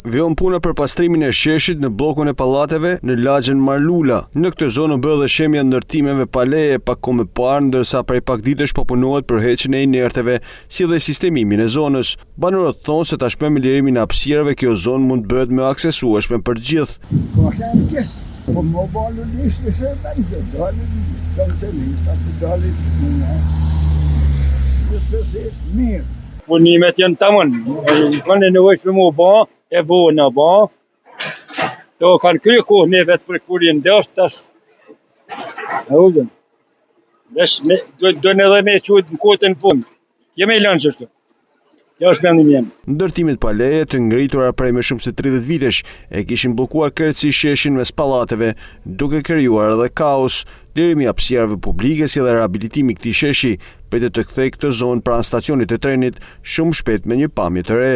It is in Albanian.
vjon puna për pastrimin e sheshit në bllokun e pallateve në lagjen Marlula. Në këtë zonë bë dhe shemja ndërtimeve paleje pak kohë më parë, ndërsa prej pak ditësh po punohet për heqjen e inerteve, si dhe sistemimin e zonës. Banorët thonë se tashmë me lirimin e hapësirave kjo zonë mund bëhet më aksesueshme për të gjithë. Ka ankesë, po më balu listë shërbejtë, dalin kancelista, dalin mirë. Punimet janë tamam. Kanë nevojë më ba, e bona ba. Do kanë kryer kohë ne vetë për kurin dash tash. Audën. Do në dhe me çuet në kotën fund. Jemi lënë çështë. Ja është mendim jam. Ndërtimet paleje të ngritura prej më shumë se 30 vitesh e kishin bllokuar krejtësi sheshin mes pallateve, duke krijuar edhe kaos. Lirimi i hapësirave publike si dhe rehabilitimi i këtij sheshi pritet të kthejë këtë zonë pranë stacionit të trenit shumë shpejt me një pamje të re.